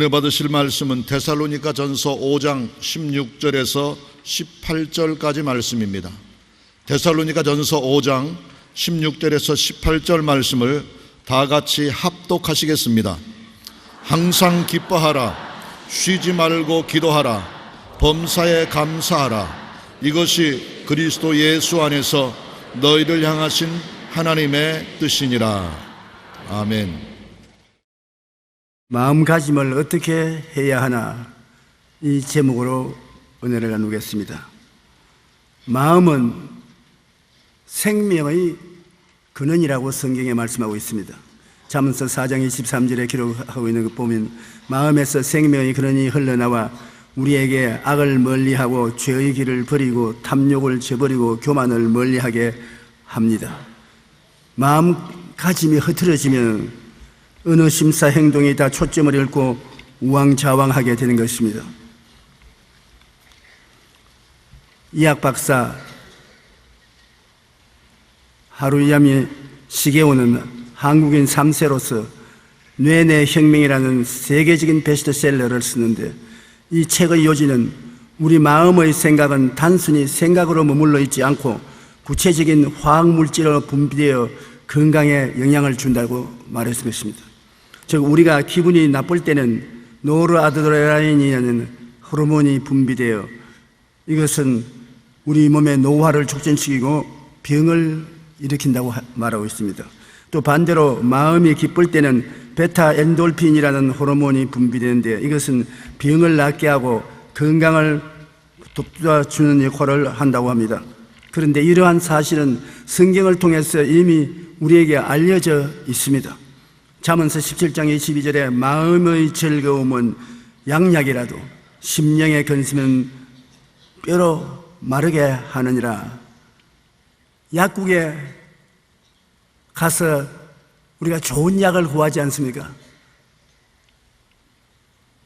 은혜 받으실 말씀은 데살로니가 전서 5장 16절에서 18절까지 말씀입니다. 데살로니가 전서 5장 16절에서 18절 말씀을 다 같이 합독하시겠습니다. 항상 기뻐하라, 쉬지 말고 기도하라, 범사에 감사하라. 이것이 그리스도 예수 안에서 너희를 향하신 하나님의 뜻이니라. 아멘. 마음가짐을 어떻게 해야 하나, 이 제목으로 은혜를 나누겠습니다. 마음은 생명의 근원이라고 성경에 말씀하고 있습니다. 잠언서 4장 23절에 기록하고 있는 것 보면 마음에서 생명의 근원이 흘러나와 우리에게 악을 멀리하고 죄의 길을 버리고 탐욕을 저버리고 교만을 멀리하게 합니다. 마음가짐이 흐트러지면 어느 심사 행동이 다 초점을 잃고 우왕좌왕하게 되는 것입니다. 이학 박사 하루야미 시게오는 한국인 3세로서 뇌내 혁명이라는 세계적인 베스트셀러를 쓰는데, 이 책의 요지는 우리 마음의 생각은 단순히 생각으로 머물러 있지 않고 구체적인 화학물질로 분비되어 건강에 영향을 준다고 말했을 것입니다. 즉, 우리가 기분이 나쁠 때는 노르아드레날린이라는 호르몬이 분비되어 이것은 우리 몸의 노화를 촉진시키고 병을 일으킨다고 말하고 있습니다. 또 반대로 마음이 기쁠 때는 베타 엔돌핀이라는 호르몬이 분비되는데 이것은 병을 낫게 하고 건강을 돋궈주는 역할을 한다고 합니다. 그런데 이러한 사실은 성경을 통해서 이미 우리에게 알려져 있습니다. 잠언서 17장 22절에 마음의 즐거움은 양약이라도 심령의 근심은 뼈로 마르게 하느니라. 약국에 가서 우리가 좋은 약을 구하지 않습니까?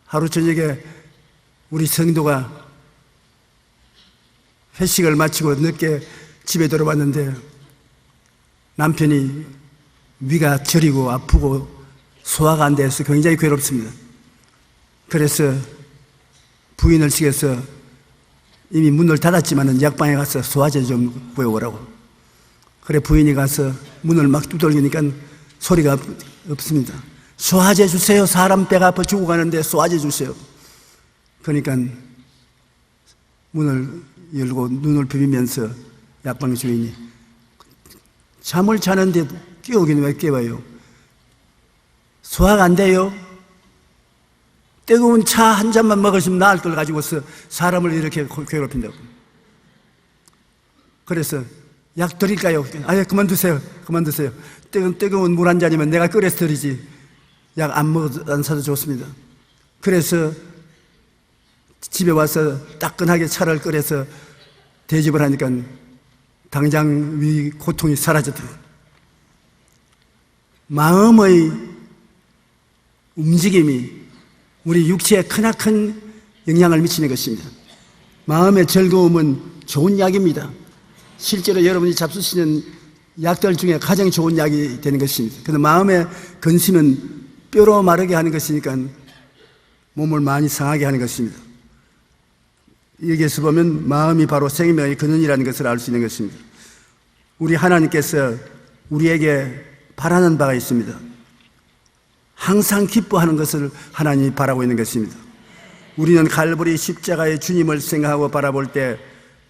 하루 저녁에 우리 성도가 회식을 마치고 늦게 집에 들어왔는데 남편이 위가 저리고 아프고 소화가 안 돼서 굉장히 괴롭습니다. 그래서 부인을 시켜서 이미 문을 닫았지만은 약방에 가서 소화제 좀 구해오라고. 그래 부인이 가서 문을 막 두들기니까 소리가 없습니다. 소화제 주세요. 사람 배가 아파 죽어가는데 소화제 주세요. 그러니까 문을 열고 눈을 비비면서 약방 주인이 잠을 자는데 깨우긴 왜 깨워요? 소화가 안 돼요? 뜨거운 차 한 잔만 먹으시면 나을 걸 가지고서 사람을 이렇게 괴롭힌다고. 그래서 약 드릴까요? 아예 그만 두세요. 그만 드세요. 뜨거운 물 한 잔이면 내가 끓여서 드리지. 약 안 사도 좋습니다. 그래서 집에 와서 따끈하게 차를 끓여서 대접을 하니까 당장 위 고통이 사라졌더라고요. 마음의 움직임이 우리 육체에 크나큰 영향을 미치는 것입니다. 마음의 즐거움은 좋은 약입니다. 실제로 여러분이 잡수시는 약들 중에 가장 좋은 약이 되는 것입니다. 그런데 마음의 근심은 뼈로 마르게 하는 것이니까 몸을 많이 상하게 하는 것입니다. 여기에서 보면 마음이 바로 생명의 근원이라는 것을 알 수 있는 것입니다. 우리 하나님께서 우리에게 바라는 바가 있습니다. 항상 기뻐하는 것을 하나님이 바라고 있는 것입니다. 우리는 갈보리 십자가의 주님을 생각하고 바라볼 때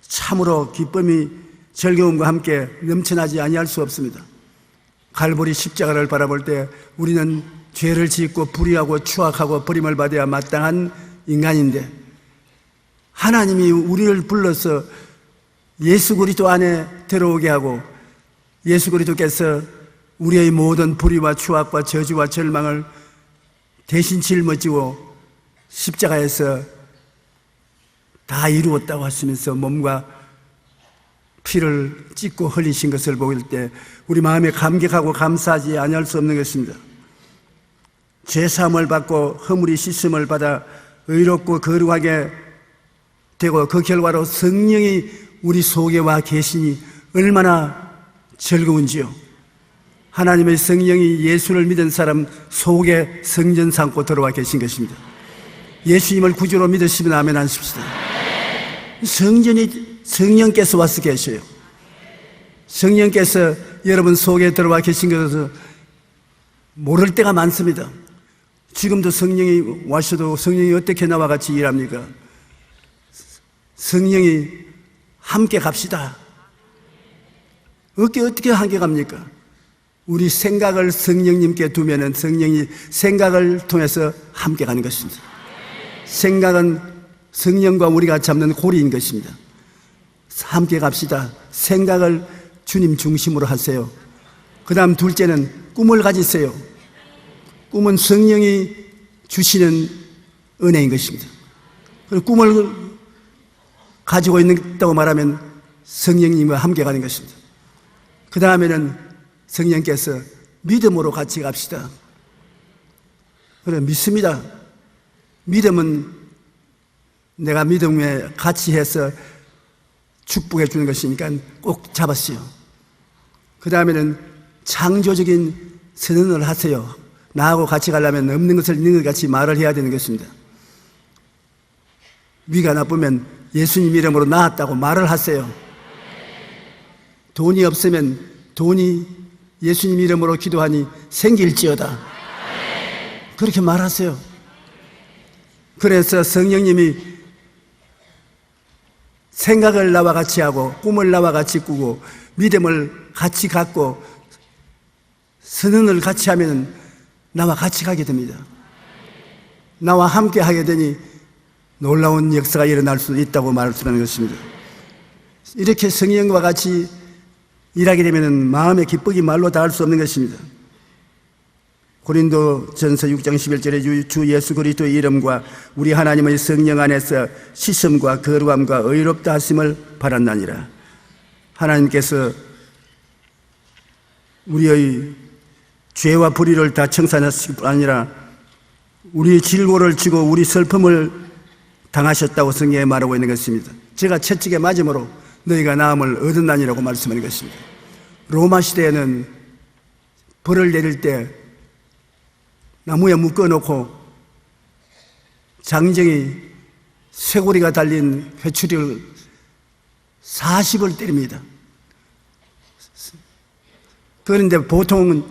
참으로 기쁨이 즐거움과 함께 넘쳐나지 아니할 수 없습니다. 갈보리 십자가를 바라볼 때 우리는 죄를 짓고 불의하고 추악하고 버림을 받아야 마땅한 인간인데 하나님이 우리를 불러서 예수 그리스도 안에 들어오게 하고 예수 그리스도께서 우리의 모든 불의와 추악과 저주와 절망을 대신 짊어지고 십자가에서 다 이루었다고 하시면서 몸과 피를 찢고 흘리신 것을 보일 때 우리 마음에 감격하고 감사하지 아니할 수 없는 것입니다. 죄사함을 받고 허물이 씻음을 받아 의롭고 거룩하게 되고 그 결과로 성령이 우리 속에 와 계시니 얼마나 즐거운지요. 하나님의 성령이 예수를 믿은 사람 속에 성전 삼고 들어와 계신 것입니다. 예수님을 구주로 믿으시면 아멘 하십시다. 성령께서 와서 계셔요. 성령께서 여러분 속에 들어와 계신 것을 모를 때가 많습니다. 지금도 성령이 와셔도 성령이 어떻게 나와 같이 일합니까? 성령이 함께 갑시다. 어떻게 함께 갑니까? 우리 생각을 성령님께 두면은 성령이 생각을 통해서 함께 가는 것입니다. 생각은 성령과 우리가 잡는 고리인 것입니다. 함께 갑시다. 생각을 주님 중심으로 하세요. 그 다음 둘째는 꿈을 가지세요. 꿈은 성령이 주시는 은혜인 것입니다. 그리고 꿈을 가지고 있다고 말하면 성령님과 함께 가는 것입니다. 그 다음에는 성령께서 믿음으로 같이 갑시다. 그래, 믿습니다. 믿음은 내가 믿음에 같이 해서 축복해 주는 것이니까 꼭 잡았어요. 그 다음에는 창조적인 선언을 하세요. 나하고 같이 가려면 없는 것을 있는 것 같이 말을 해야 되는 것입니다. 위가 나쁘면 예수님 이름으로 나았다고 말을 하세요. 돈이 없으면 돈이 예수님 이름으로 기도하니 생길지어다. 그렇게 말하세요. 그래서 성령님이 생각을 나와 같이 하고 꿈을 나와 같이 꾸고 믿음을 같이 갖고 선언을 같이 하면 나와 같이 가게 됩니다. 나와 함께 하게 되니 놀라운 역사가 일어날 수 있다고 말씀하는 것입니다. 이렇게 성령과 같이 일하게 되면 마음의 기쁘기 말로 다 할 수 없는 것입니다. 고린도전서 6장 11절에 주 예수 그리스도의 이름과 우리 하나님의 성령 안에서 시সম과 거룩함과 의롭다 하심을 바란나니라. 하나님께서 우리의 죄와 불의를 다 청산하실 뿐 아니라 우리의 질고를 지고 우리 슬픔을 당하셨다고 성경에 말하고 있는 것입니다. 제가 채찍에 맞음으로 너희가 나음을 얻었나니라고 말씀하는 것입니다. 로마 시대에는 벌을 내릴 때 나무에 묶어놓고 장정이 쇠고리가 달린 회초리를 40을 때립니다. 그런데 보통은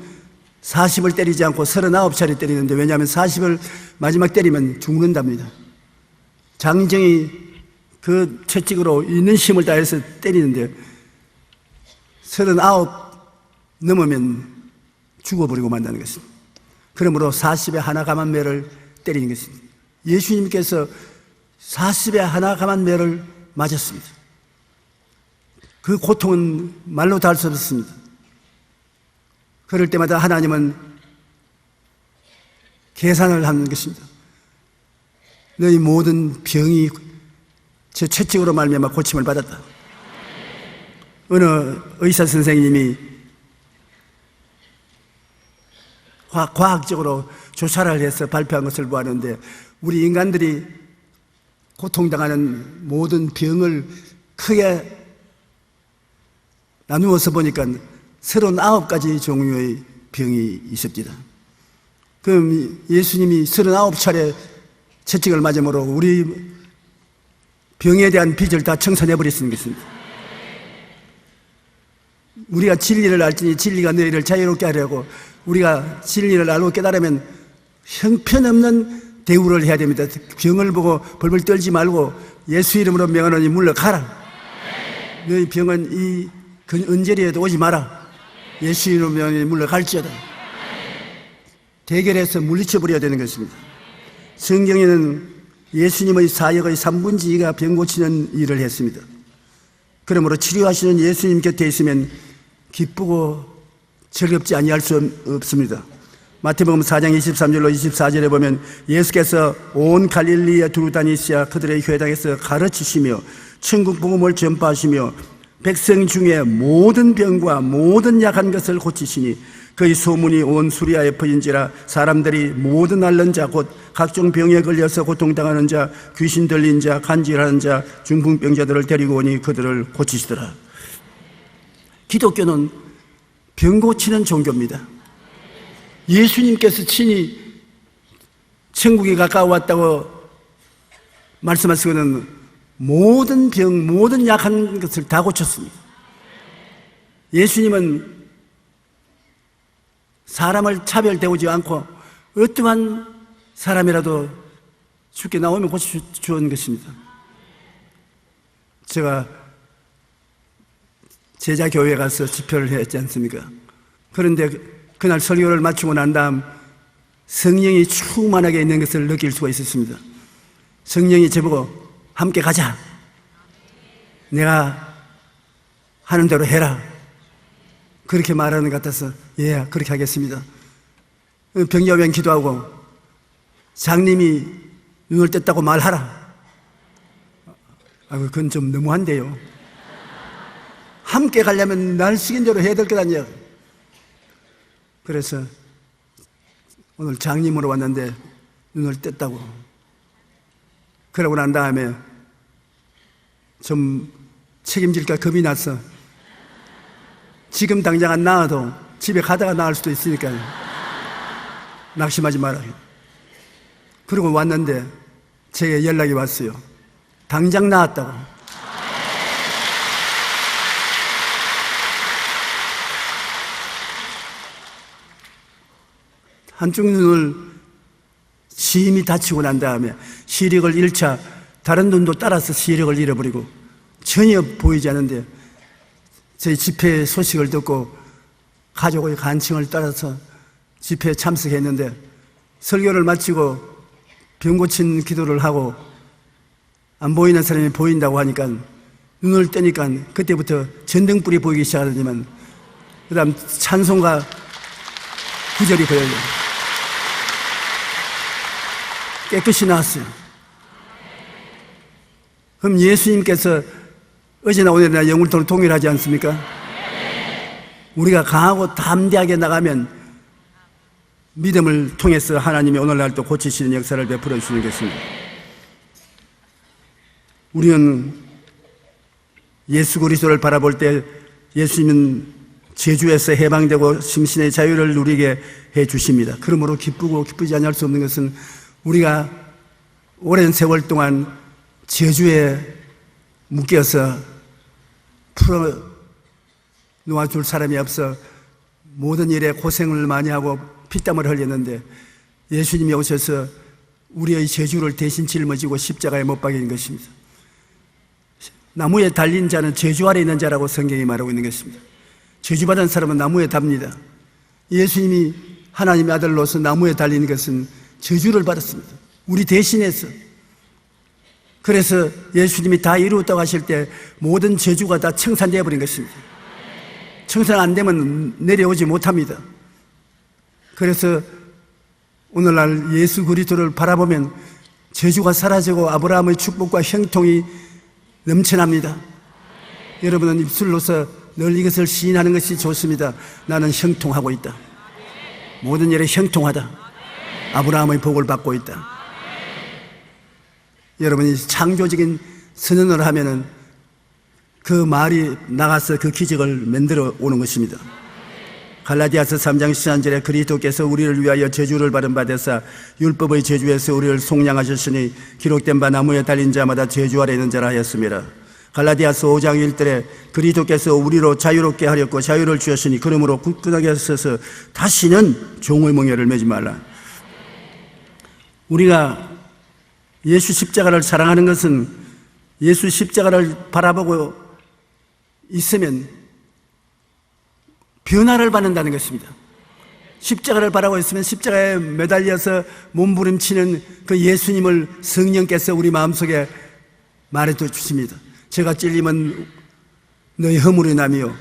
40을 때리지 않고 39차례 때리는데, 왜냐하면 40을 마지막 때리면 죽는답니다. 장정이 그 채찍으로 있는 힘을 다해서 때리는데 39 넘으면 죽어버리고 만다는 것입니다. 그러므로 40에 하나 감한 매를 때리는 것입니다. 예수님께서 40에 하나 감한 매를 맞았습니다. 그 고통은 말로 다 할 수 없습니다. 그럴 때마다 하나님은 계산을 하는 것입니다. 너희 모든 병이 제 채찍으로 말미암아 고침을 받았다. 어느 의사 선생님이 과학적으로 조사를 해서 발표한 것을 보았는데, 우리 인간들이 고통당하는 모든 병을 크게 나누어서 보니까 39가지 종류의 병이 있습니다. 그럼 예수님이 39차례 채찍을 맞음으로 우리 병에 대한 빚을 다 청산해 버리시는 것입니다. 우리가 진리를 알지니 진리가 너희를 자유롭게 하려고, 우리가 진리를 알고 깨달으면 형편없는 대우를 해야 됩니다. 병을 보고 벌벌 떨지 말고 예수 이름으로 명하노니 물러가라. 너희 병은 이 언저리에도 오지 마라. 예수 이름으로 명하노니 물러갈지어다. 대결해서 물리쳐버려야 되는 것입니다. 성경에는 예수님의 사역의 3분의 2가 병 고치는 일을 했습니다. 그러므로 치료하시는 예수님 곁에 있으면 기쁘고 즐겁지 아니할 수 없습니다. 마태복음 4장 23절로 24절에 보면 예수께서 온 갈릴리에 두루 다니시아 그들의 회당에서 가르치시며 천국 복음을 전파하시며 백성 중에 모든 병과 모든 약한 것을 고치시니 그의 소문이 온 수리아에 퍼진지라. 사람들이 모든 앓는 자 곧 각종 병에 걸려서 고통당하는 자, 귀신 들린 자, 간질하는 자, 중풍병자들을 데리고 오니 그들을 고치시더라. 기독교는 병 고치는 종교입니다. 예수님께서 친히 천국이 가까워왔다고 말씀하시고는 모든 병, 모든 약한 것을 다 고쳤습니다. 예수님은 사람을 차별대우지 않고 어떠한 사람이라도 죽게 나오면 고쳐주는 것입니다. 제가 제자교회에 가서 집회를 했지 않습니까? 그런데 그날 설교를 마치고 난 다음 성령이 충만하게 있는 것을 느낄 수가 있었습니다. 성령이 저보고 함께 가자. 내가 하는 대로 해라. 그렇게 말하는 것 같아서 예, 그렇게 하겠습니다. 병자면 기도하고 장님이 눈을 뗐다고 말하라. 그건 좀 너무한데요. 함께 가려면 날 시킨 대로 해야 될 것 아니야. 그래서 오늘 장님으로 왔는데 눈을 뗐다고. 그러고 난 다음에 좀 책임질까 겁이 나서 지금 당장 안 나와도 집에 가다가 나을 수도 있으니까 낙심하지 마라. 그러고 왔는데 제게 연락이 왔어요. 당장 나왔다고. 한쪽 눈을 심히 다치고 난 다음에 시력을 1차 다른 눈도 따라서 시력을 잃어버리고 전혀 보이지 않는데 저희 집회 소식을 듣고 가족의 간청을 따라서 집회에 참석했는데 설교를 마치고 병 고친 기도를 하고 안 보이는 사람이 보인다고 하니까 눈을 떼니까 그때부터 전등불이 보이기 시작하더니만 그 다음 찬송가 구절이 보여요. 깨끗이 나왔어요. 그럼 예수님께서 어제나 오늘이나 영원토록 동일하지 않습니까? 우리가 강하고 담대하게 나가면 믿음을 통해서 하나님이 오늘날 또 고치시는 역사를 베풀어 주시는 것입니다. 우리는 예수 그리스도를 바라볼 때 예수님은 죄주에서 해방되고 심신의 자유를 누리게 해 주십니다. 그러므로 기쁘고 기쁘지 않을 수 없는 것은 우리가 오랜 세월 동안 죄주에 묶여서 풀어 놓아줄 사람이 없어 모든 일에 고생을 많이 하고 피땀을 흘렸는데 예수님이 오셔서 우리의 죄주를 대신 짊어지고 십자가에 못 박인 것입니다. 나무에 달린 자는 죄주 아래 있는 자라고 성경이 말하고 있는 것입니다. 죄주받은 사람은 나무에 답니다. 예수님이 하나님의 아들로서 나무에 달린 것은 저주를 받았습니다. 우리 대신해서. 그래서 예수님이 다 이루었다고 하실 때 모든 저주가 다 청산되어 버린 것입니다. 청산 안 되면 내려오지 못합니다. 그래서 오늘날 예수 그리스도를 바라보면 저주가 사라지고 아브라함의 축복과 형통이 넘쳐납니다. 여러분은 입술로서 늘 이것을 시인하는 것이 좋습니다. 나는 형통하고 있다. 모든 일에 형통하다. 아브라함의 복을 받고 있다. 여러분이 창조적인 선언을 하면은 그 말이 나가서 그 기적을 만들어 오는 것입니다. 갈라디아서 3장 13절에 그리스도께서 우리를 위하여 저주를 받은 바 되사 율법의 저주에서 우리를 속량하셨으니 기록된 바 나무에 달린 자마다 저주 아래 있는 자라 하였습니다. 갈라디아서 5장 1절에 그리스도께서 우리로 자유롭게 하렸고 자유를 주셨으니 그러므로 굳건하게 서서 다시는 종의 멍에를 매지 말라. 우리가 예수 십자가를 사랑하는 것은 예수 십자가를 바라보고 있으면 변화를 받는다는 것입니다. 십자가를 바라보고 있으면 십자가에 매달려서 몸부림치는 그 예수님을 성령께서 우리 마음속에 말해줘 주십니다. 제가 찔리면 너희 허물이 남이요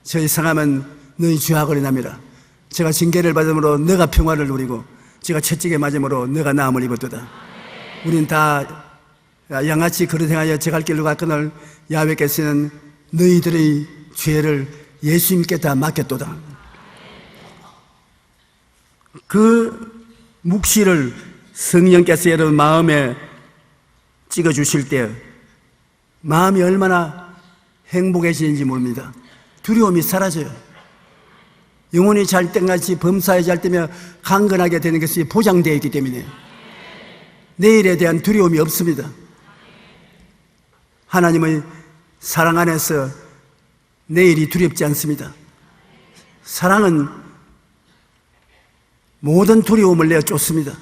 저희 상함은 너희 죄악을 남이라. 제가 징계를 받음으로 너가 평화를 누리고 제가 채찍에 맞음으로 너가 나음을 입었도다. 우린 다 양아치 그릇 행하여 제갈 길로 갔거늘 야훼께서는 너희들의 죄를 예수님께 다 맡겼도다. 그 묵시를 성령께서 여러분 마음에 찍어주실 때 마음이 얼마나 행복해지는지 모릅니다. 두려움이 사라져요. 영혼이 잘 때같이 범사에 잘 때며 강건하게 되는 것이 보장되어 있기 때문에 내일에 대한 두려움이 없습니다. 하나님의 사랑 안에서 내일이 두렵지 않습니다. 사랑은 모든 두려움을 내어 쫓습니다.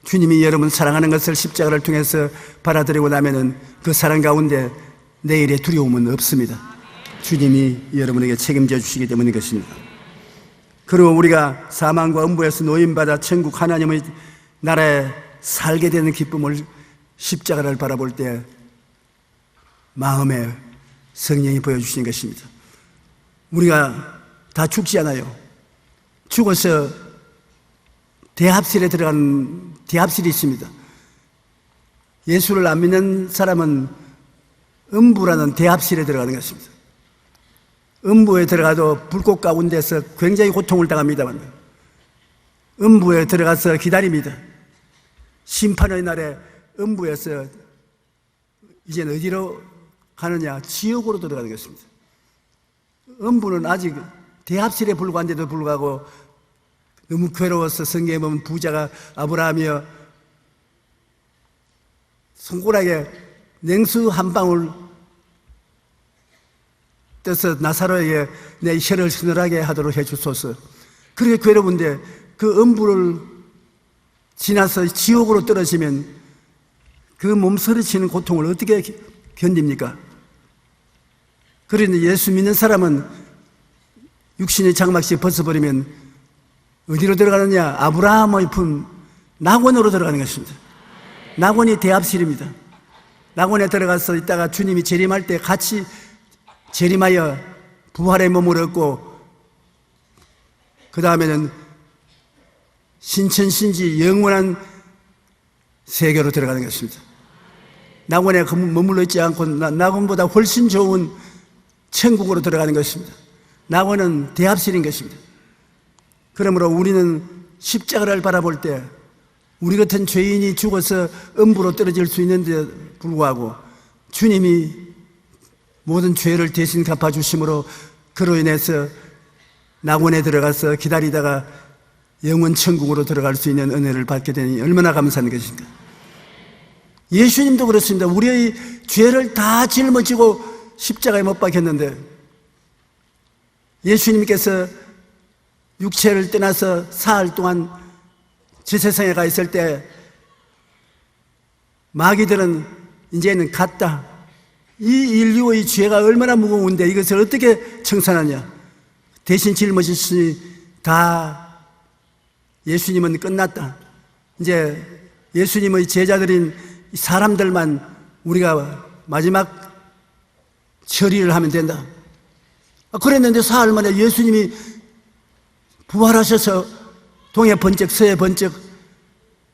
주님이 여러분 사랑하는 것을 십자가를 통해서 받아들이고 나면은 그 사랑 가운데 내일의 두려움은 없습니다. 주님이 여러분에게 책임져 주시기 때문인 것입니다. 그리고 우리가 사망과 음부에서 노임받아 천국 하나님의 나라에 살게 되는 기쁨을 십자가를 바라볼 때 마음에 성령이 보여주시는 것입니다. 우리가 다 죽지 않아요. 죽어서 대합실에 들어가는 대합실이 있습니다. 예수를 안 믿는 사람은 음부라는 대합실에 들어가는 것입니다. 음부에 들어가도 불꽃 가운데서 굉장히 고통을 당합니다만 음부에 들어가서 기다립니다. 심판의 날에 음부에서 이제는 어디로 가느냐? 지옥으로 들어가는 것입니다. 음부는 아직 대합실에 불과한데도 불구하고 너무 괴로워서 성경에 보면 부자가 아브라함이여 손가락에 냉수 한 방울 떠서 나사로에게 내 혀를 서늘하게 하도록 해주소서. 그렇게 괴로운데 그 음부를 지나서 지옥으로 떨어지면 그 몸서리치는 고통을 어떻게 견딥니까? 그런데 예수 믿는 사람은 육신의 장막씩 벗어버리면 어디로 들어가느냐? 아브라함의 품 낙원으로 들어가는 것입니다. 낙원이 대합실입니다. 낙원에 들어가서 있다가 주님이 재림할 때 같이 재림하여 부활의 몸을 얻고 그 다음에는 신천신지 영원한 세계로 들어가는 것입니다. 낙원에 머물러 있지 않고 낙원보다 훨씬 좋은 천국으로 들어가는 것입니다. 낙원은 대합실인 것입니다. 그러므로 우리는 십자가를 바라볼 때 우리 같은 죄인이 죽어서 음부로 떨어질 수 있는데 불구하고 주님이 모든 죄를 대신 갚아주심으로 그로 인해서 낙원에 들어가서 기다리다가 영원 천국으로 들어갈 수 있는 은혜를 받게 되니 얼마나 감사한 것인가. 예수님도 그렇습니다. 우리의 죄를 다 짊어지고 십자가에 못 박혔는데 예수님께서 육체를 떠나서 사흘 동안 저 세상에 가 있을 때 마귀들은 이제는 갔다. 이 인류의 죄가 얼마나 무거운데 이것을 어떻게 청산하냐. 대신 짊어지시니 다 예수님은 끝났다. 이제 예수님의 제자들인 사람들만 우리가 마지막 처리를 하면 된다. 그랬는데 사흘 만에 예수님이 부활하셔서 동해 번쩍 서해 번쩍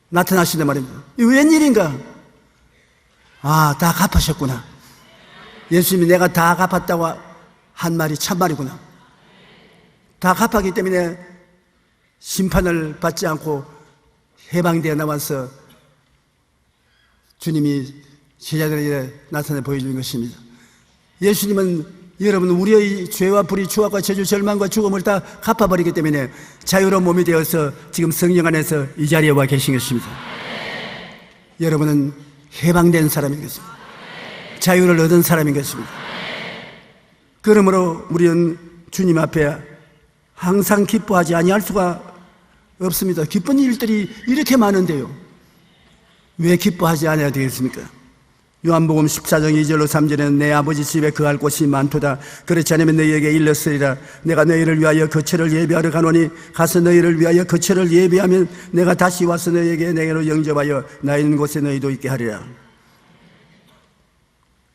나타나시단 말입니다. 이 웬일인가? 아, 다 갚으셨구나. 예수님이 내가 다 갚았다고 한 말이 참말이구나. 다 갚았기 때문에 심판을 받지 않고 해방되어 나와서 주님이 제자들에게 나타내 보여주는 것입니다. 예수님은 여러분 우리의 죄와 불의, 추악과 저주, 절망과 죽음을 다 갚아버리기 때문에 자유로운 몸이 되어서 지금 성령 안에서 이 자리에 와 계신 것입니다. 여러분은 해방된 사람인 것입니다. 자유를 얻은 사람인 것입니다. 그러므로 우리는 주님 앞에 항상 기뻐하지 아니할 수가 없습니다. 기쁜 일들이 이렇게 많은데요. 왜 기뻐하지 않아야 되겠습니까? 요한복음 14장 2절로 3절에는 내 아버지 집에 거할 곳이 많도다. 그렇지 않으면 너희에게 일렀으리라. 내가 너희를 위하여 거처를 예비하러 가노니 가서 너희를 위하여 거처를 예비하면 내가 다시 와서 너희에게 내게로 영접하여 나 있는 곳에 너희도 있게 하리라.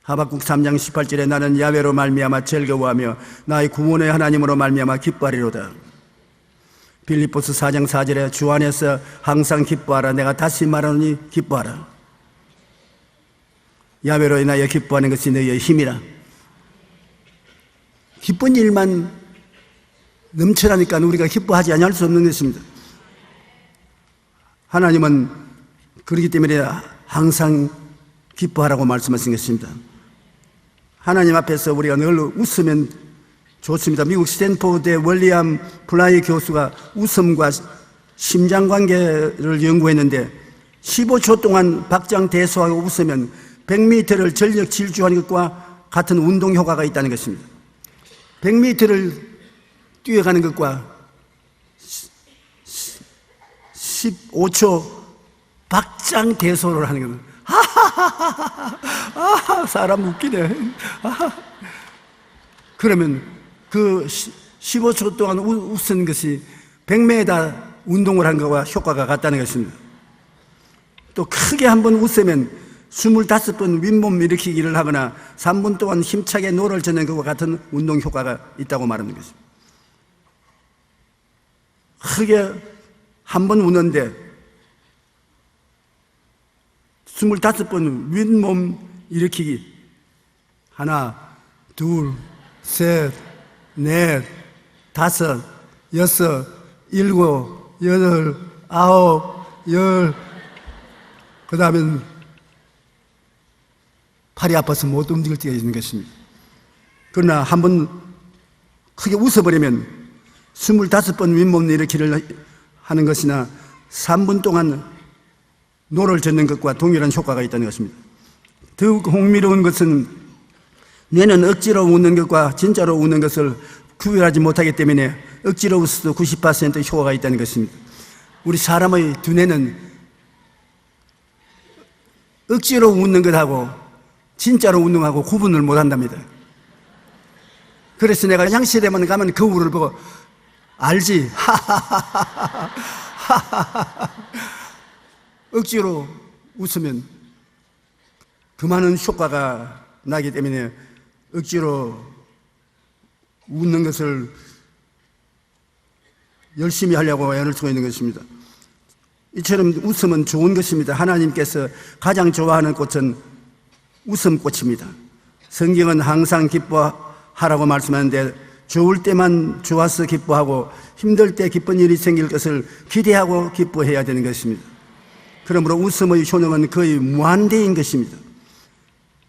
하박국 3장 18절에 나는 야훼로 말미암아 즐거워하며 나의 구원의 하나님으로 말미암아 기뻐하리로다. 빌립보서 4장 4절에 주 안에서 항상 기뻐하라. 내가 다시 말하노니 기뻐하라. 야훼로 인하여 기뻐하는 것이 너희의 힘이라. 기쁜 일만 넘쳐나니까 우리가 기뻐하지 아니할 수 없는 것입니다. 하나님은 그렇기 때문에 항상 기뻐하라고 말씀하신 것입니다. 하나님 앞에서 우리가 늘 웃으면 좋습니다. 미국 스탠포드의 월리엄 플라이 교수가 웃음과 심장관계를 연구했는데 15초 동안 박장대소하고 웃으면 100m를 전력 질주하는 것과 같은 운동 효과가 있다는 것입니다. 100m를 뛰어가는 것과 15초 박장대소를 하는 것. 사람 웃기네. 그러면 그 15초 동안 웃은 것이 100m 운동을 한 것과 효과가 같다는 것입니다. 또 크게 한번 웃으면 25번 윗몸 일으키기를 하거나 3분 동안 힘차게 노를 젓는 것과 같은 운동 효과가 있다고 말하는 것입니다. 크게 한 번 웃는데 25번 윗몸 일으키기. 하나, 둘, 셋, 넷, 다섯, 여섯, 일곱, 여덟, 아홉, 열. 그 다음엔 팔이 아파서 못 움직일 때가 있는 것입니다. 그러나 한번 크게 웃어버리면 25번 윗몸 일으키기를 하는 것이나 3분 동안 노를 젓는 것과 동일한 효과가 있다는 것입니다. 더욱 흥미로운 것은 뇌는 억지로 웃는 것과 진짜로 웃는 것을 구별하지 못하기 때문에 억지로 웃어도 90% 효과가 있다는 것입니다. 우리 사람의 두뇌는 억지로 웃는 것하고 진짜로 웃는 것하고 구분을 못한답니다. 그래서 내가 양실에 가면 거울을 보고 알지? 억지로 웃으면 그 많은 효과가 나기 때문에 억지로 웃는 것을 열심히 하려고 애를 쓰고 있는 것입니다. 이처럼 웃음은 좋은 것입니다. 하나님께서 가장 좋아하는 꽃은 웃음꽃입니다. 성경은 항상 기뻐하라고 말씀하는데 좋을 때만 좋아서 기뻐하고 힘들 때 기쁜 일이 생길 것을 기대하고 기뻐해야 되는 것입니다. 그러므로 웃음의 효능은 거의 무한대인 것입니다.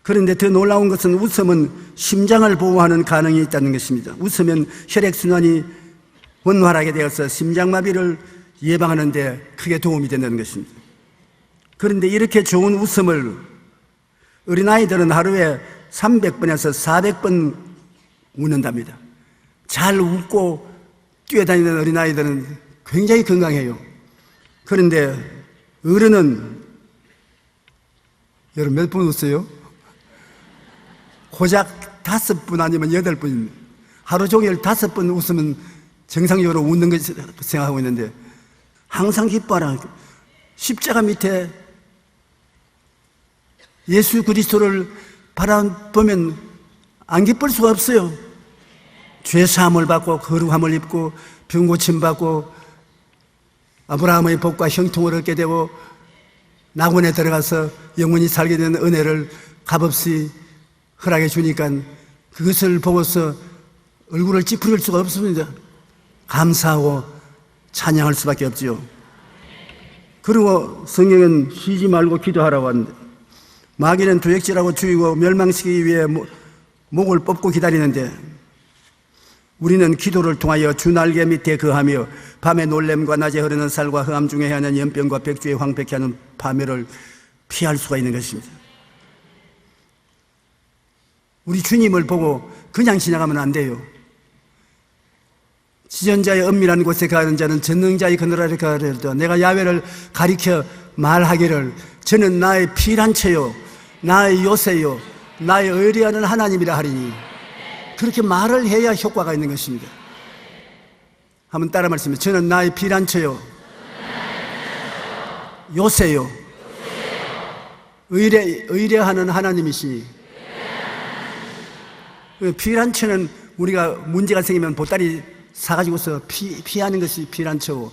그런데 더 놀라운 것은 웃음은 심장을 보호하는 가능이 있다는 것입니다. 웃으면 혈액순환이 원활하게 되어서 심장마비를 예방하는 데 크게 도움이 된다는 것입니다. 그런데 이렇게 좋은 웃음을 어린아이들은 하루에 300번에서 400번 웃는답니다. 잘 웃고 뛰어다니는 어린아이들은 굉장히 건강해요. 그런데 어른은 여러분 몇 번 웃어요? 고작 5번 아니면 8번입니다. 하루 종일 5번 웃으면 정상적으로 웃는 것 생각하고 있는데 항상 기뻐하라. 십자가 밑에 예수 그리스도를 바라보면 안 기쁠 수가 없어요. 죄 사함을 받고 거룩함을 입고 병 고침 받고 아브라함의 복과 형통을 얻게 되고 낙원에 들어가서 영원히 살게 되는 은혜를 값없이 허락해 주니까 그것을 보고서 얼굴을 찌푸릴 수가 없습니다. 감사하고 찬양할 수밖에 없지요. 그리고 성경은 쉬지 말고 기도하라고 하는데 마귀는 도적질하고 죽이고 멸망시키기 위해 목을 뽑고 기다리는데 우리는 기도를 통하여 주 날개 밑에 거하며 밤에 놀램과 낮에 흐르는 살과 흑암 중에 하는 연병과 백주에 황폐케 하는 파멸을 피할 수가 있는 것입니다. 우리 주님을 보고 그냥 지나가면 안 돼요. 지전자의 은밀한 곳에 가는 자는 전능자의 그늘 아래 가리라. 내가 야훼를 가리켜 말하기를 저는 나의 피난처요 나의 요새요 나의 의리하는 하나님이라 하리니 그렇게 말을 해야 효과가 있는 것입니다. 한번 따라 말씀해. 저는 나의 피난처요 요새요 의뢰하는 하나님이시니. 피난처는 우리가 문제가 생기면 보따리 사가지고서 피하는 것이 피난처고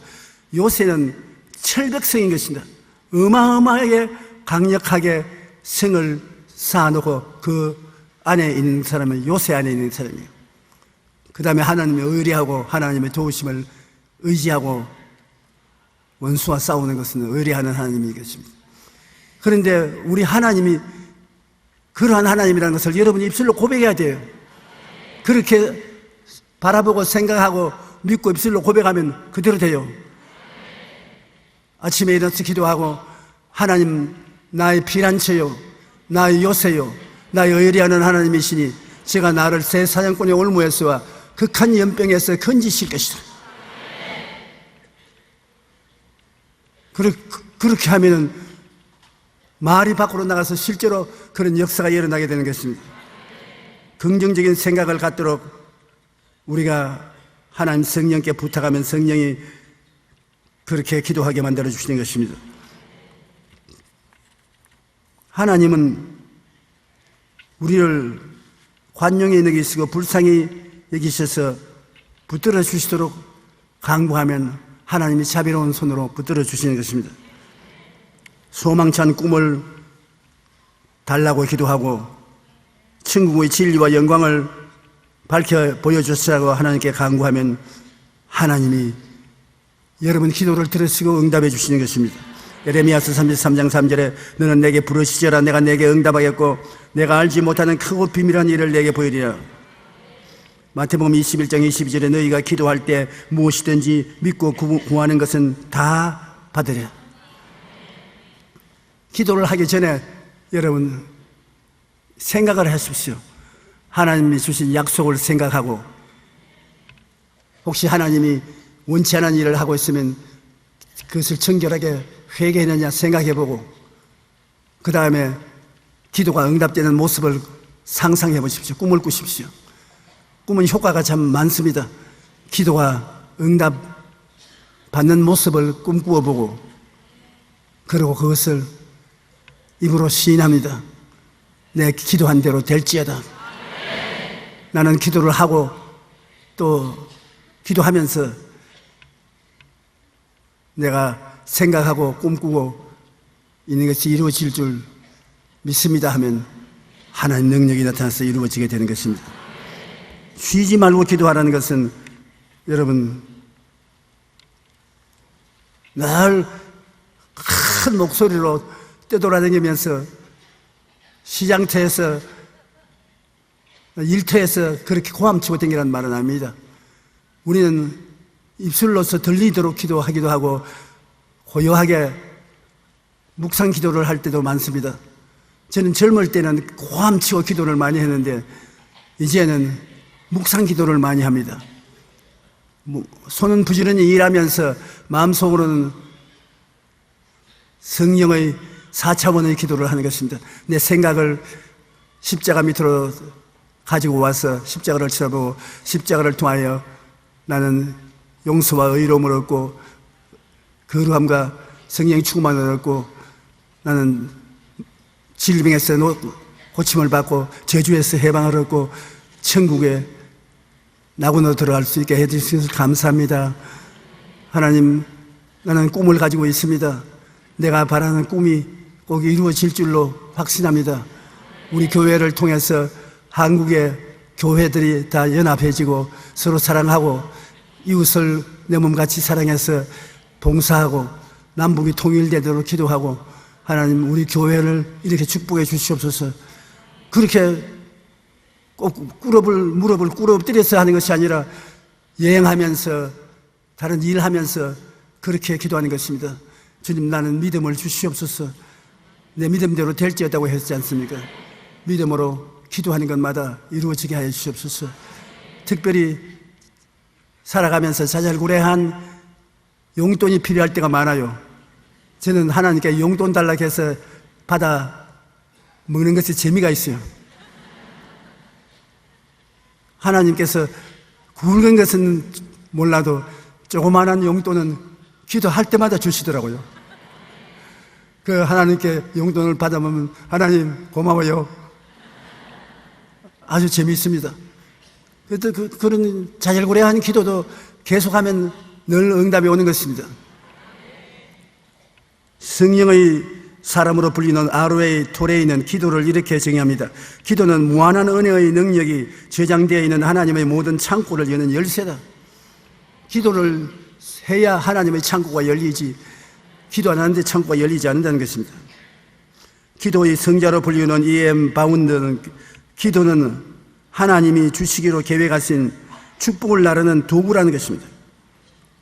요새는 철벽성인 것입니다. 어마어마하게 강력하게 성을 쌓아놓고 그 안에 있는 사람은 요새 안에 있는 사람이에요. 그 다음에 하나님의 의뢰하고 하나님의 도우심을 의지하고 원수와 싸우는 것은 의뢰하는 하나님이 것입니다. 그런데 우리 하나님이 그러한 하나님이라는 것을 여러분이 입술로 고백해야 돼요. 그렇게 바라보고 생각하고 믿고 입술로 고백하면 그대로 돼요. 아침에 일어나서 기도하고 하나님 나의 피난처요 나의 요새요 나의 의리하는 하나님이시니 제가 나를 새 사냥꾼의 올무에서와 극한 연병에서 건지실 것이다. 그렇게 하면은 말이 밖으로 나가서 실제로 그런 역사가 일어나게 되는 것입니다. 긍정적인 생각을 갖도록 우리가 하나님 성령께 부탁하면 성령이 그렇게 기도하게 만들어 주시는 것입니다. 하나님은 우리를 관용히 여기시고 불쌍히 여기셔서 붙들어 주시도록 강구하면 하나님이 자비로운 손으로 붙들어 주시는 것입니다. 소망찬 꿈을 달라고 기도하고 천국의 진리와 영광을 밝혀 보여주시라고 하나님께 간구하면 하나님이 여러분 기도를 들으시고 응답해 주시는 것입니다. 예레미야서 33장 3절에 너는 내게 부르시저라 내가 내게 응답하겠고 내가 알지 못하는 크고 비밀한 일을 내게 보이리라. 마태복음 21장 22절에 너희가 기도할 때 무엇이든지 믿고 구하는 것은 다 받으랴. 기도를 하기 전에 여러분 생각을 하십시오. 하나님이 주신 약속을 생각하고 혹시 하나님이 원치 않은 일을 하고 있으면 그것을 정결하게 회개했느냐 생각해보고 그 다음에 기도가 응답되는 모습을 상상해 보십시오. 꿈을 꾸십시오. 꿈은 효과가 참 많습니다. 기도가 응답 받는 모습을 꿈꾸어 보고 그리고 그것을 입으로 시인합니다. 내 기도한 대로 될지어다. 나는 기도를 하고 또 기도하면서 내가 생각하고 꿈꾸고 있는 것이 이루어질 줄 믿습니다 하면 하나님 능력이 나타나서 이루어지게 되는 것입니다. 쉬지 말고 기도하라는 것은 여러분 늘 큰 목소리로 떠돌아다니면서 시장터에서 일터에서 그렇게 고함치고 다니라는 말은 아닙니다. 우리는 입술로서 들리도록 기도하기도 하고 고요하게 묵상 기도를 할 때도 많습니다. 저는 젊을 때는 고함치고 기도를 많이 했는데 이제는 묵상 기도를 많이 합니다. 손은 부지런히 일하면서 마음속으로는 성령의 4차원의 기도를 하는 것입니다. 내 생각을 십자가 밑으로 가지고 와서 십자가를 쳐다보고 십자가를 통하여 나는 용서와 의로움을 얻고 거룩함과 성령의 충만을 얻고 나는 질병에서 고침을 받고 저주에서 해방을 얻고 천국에 나군으로 들어갈 수 있게 해주셔서 감사합니다. 하나님, 나는 꿈을 가지고 있습니다. 내가 바라는 꿈이 꼭 이루어질 줄로 확신합니다. 우리 교회를 통해서 한국의 교회들이 다 연합해지고 서로 사랑하고 이웃을 내 몸같이 사랑해서 봉사하고 남북이 통일되도록 기도하고 하나님 우리 교회를 이렇게 축복해 주시옵소서. 그렇게 꼭 무릎을 꿇어뜨려서 하는 것이 아니라 여행하면서 다른 일하면서 그렇게 기도하는 것입니다. 주님, 나는 믿음을 주시옵소서. 내 믿음대로 될지어다고 했지 않습니까? 믿음으로 기도하는 것마다 이루어지게 하여 주시옵소서. 특별히 살아가면서 자잘구레한 용돈이 필요할 때가 많아요. 저는 하나님께 용돈 달라고 해서 받아 먹는 것에 재미가 있어요. 하나님께서 굵은 것은 몰라도 조그마한 용돈은 기도할 때마다 주시더라고요. 그 하나님께 용돈을 받아보면 하나님 고마워요. 아주 재미있습니다. 그런 자잘구레한 기도도 계속하면 늘 응답이 오는 것입니다. 성령의 사람으로 불리는 아로웨이 토레이는 기도를 이렇게 정의합니다. 기도는 무한한 은혜의 능력이 저장되어 있는 하나님의 모든 창고를 여는 열쇠다. 기도를 해야 하나님의 창고가 열리지 기도 안 하는데 창고가 열리지 않는다는 것입니다. 기도의 성자로 불리는 E.M. 바운드는 기도는 하나님이 주시기로 계획하신 축복을 나르는 도구라는 것입니다.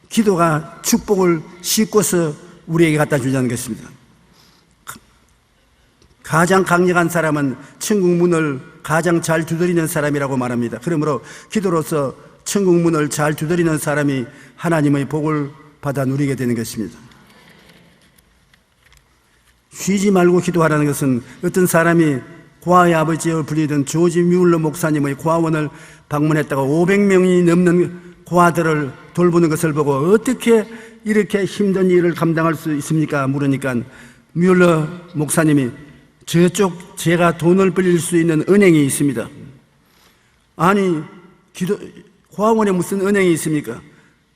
기도가 축복을 싣고서 우리에게 갖다 주자는 것입니다. 가장 강력한 사람은 천국 문을 가장 잘 두드리는 사람이라고 말합니다. 그러므로 기도로서 천국 문을 잘 두드리는 사람이 하나님의 복을 받아 누리게 되는 것입니다. 쉬지 말고 기도하라는 것은 어떤 사람이 고아의 아버지로 불리던 조지 뮬러 목사님의 고아원을 방문했다가 500명이 넘는 고아들을 돌보는 것을 보고 어떻게 이렇게 힘든 일을 감당할 수 있습니까? 물으니까 뮬러 목사님이 저쪽 제가 돈을 빌릴 수 있는 은행이 있습니다. 아니 고아원에 무슨 은행이 있습니까?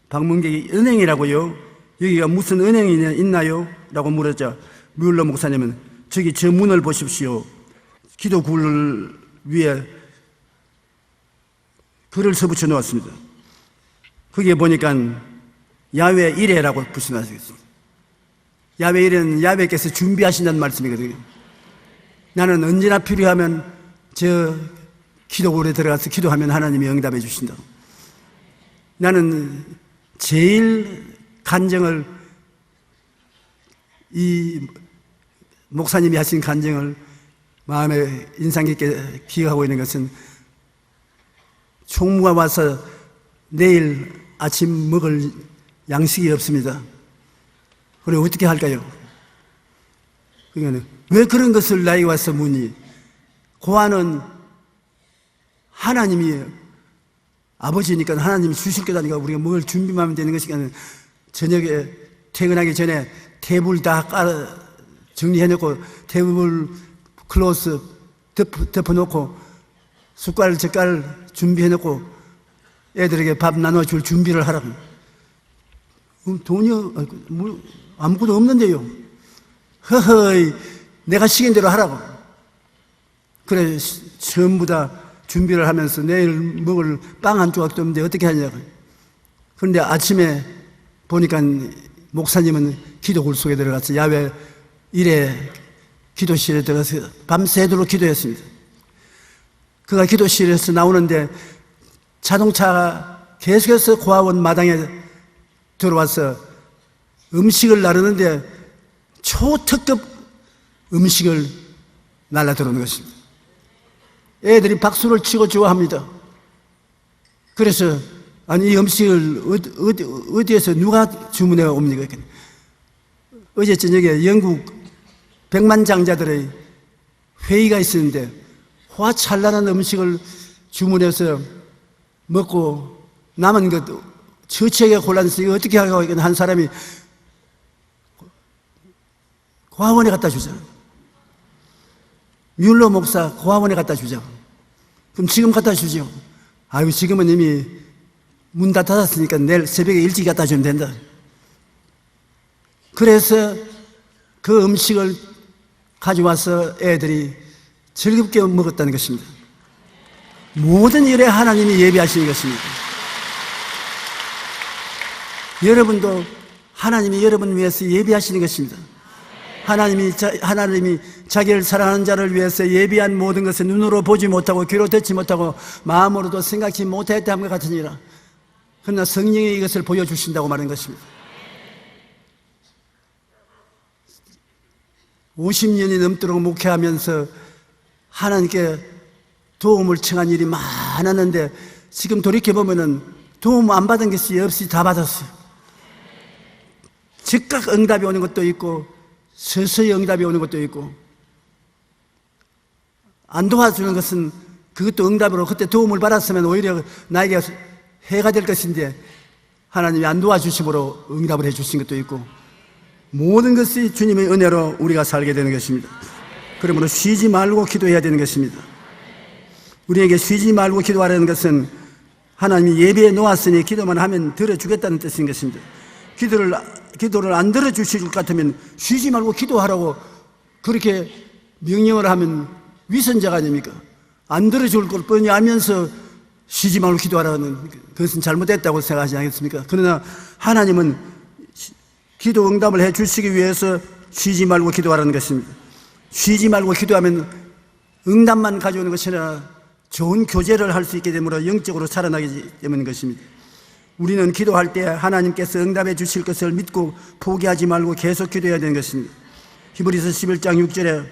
방문객이 은행이라고요? 여기가 무슨 은행이 있나요? 라고 물었자 뮬러 목사님은 저기 저 문을 보십시오. 기도구를 위에 글을 써붙여 놓았습니다. 거기에 보니까 야훼 이레라고 붙여놨습니다. 야훼 이레는 야훼께서 준비하신다는 말씀이거든요. 나는 언제나 필요하면 저 기도굴에 들어가서 기도하면 하나님이 응답해 주신다. 나는 제일 간증을 이 목사님이 하신 간증을 마음에 인상 깊게 기억하고 있는 것은 총무가 와서 내일 아침 먹을 양식이 없습니다. 그래 어떻게 할까요? 그러니까 왜 그런 것을 나에게 와서 묻니? 고아는 하나님이 아버지니까 하나님이 주실 거다니까 우리가 뭘 준비만 하면 되는 것이니까 저녁에 퇴근하기 전에 테이블 다 정리해놓고 테이블 클로스 덮어놓고 숟갈 젓갈 준비해놓고 애들에게 밥 나눠줄 준비를 하라고. 돈이 아무것도 없는데요. 허허이 내가 시킨 대로 하라고. 그래 전부 다 준비를 하면서 내일 먹을 빵 한 조각도 없는데 어떻게 하냐고. 그런데 아침에 보니까 목사님은 기도굴 속에 들어가서 야훼 이레 기도실에 들어가서 밤새도록 기도했습니다. 그가 기도실에서 나오는데 자동차가 계속해서 고아원 마당에 들어와서 음식을 나르는데 초특급 음식을 날라 들어오는 것입니다. 애들이 박수를 치고 좋아합니다. 그래서 아니 이 음식을 어디에서 누가 주문해 옵니까? 어제 저녁에 영국 백만장자들의 회의가 있었는데 화찬란한 음식을 주문해서 먹고 남은 것 처치하기가 곤란해서 이거 어떻게 하고 한 사람이 고아원에 갖다 주자. 뮬러 목사 고아원에 갖다 주자. 그럼 지금 갖다 주죠. 아유 지금은 이미 문 다 닫았으니까 내일 새벽에 일찍 갖다 주면 된다. 그래서 그 음식을 가져와서 애들이 즐겁게 먹었다는 것입니다. 모든 일에 하나님이 예비하시는 것입니다. 여러분도 하나님이 여러분 위해서 예비하시는 것입니다. 하나님이 자기를 사랑하는 자를 위해서 예비한 모든 것을 눈으로 보지 못하고 귀로 듣지 못하고 마음으로도 생각지 못했다 함과 같으니라. 그러나 성령이 이것을 보여주신다고 말하는 것입니다. 50년이 넘도록 목회하면서 하나님께 도움을 청한 일이 많았는데 지금 돌이켜보면 도움 안 받은 것이 없이 다 받았어요. 즉각 응답이 오는 것도 있고 서서히 응답이 오는 것도 있고 안 도와주는 것은 그것도 응답으로 그때 도움을 받았으면 오히려 나에게 해가 될 것인데 하나님이 안 도와주심으로 응답을 해주신 것도 있고 모든 것이 주님의 은혜로 우리가 살게 되는 것입니다. 그러므로 쉬지 말고 기도해야 되는 것입니다. 우리에게 쉬지 말고 기도하라는 것은 하나님이 예비해 놓았으니 기도만 하면 들어주겠다는 뜻인 것입니다. 기도를 안 들어주실 것 같으면 쉬지 말고 기도하라고 그렇게 명령을 하면 위선자가 아닙니까? 안 들어줄 걸 뻔히 알면서 쉬지 말고 기도하라는 그것은 잘못됐다고 생각하지 않겠습니까? 그러나 하나님은 기도 응답을 해 주시기 위해서 쉬지 말고 기도하라는 것입니다. 쉬지 말고 기도하면 응답만 가져오는 것이 아니라 좋은 교제를 할 수 있게 되므로 영적으로 살아나기 때문인 것입니다. 우리는 기도할 때 하나님께서 응답해 주실 것을 믿고 포기하지 말고 계속 기도해야 되는 것입니다. 히브리서 11장 6절에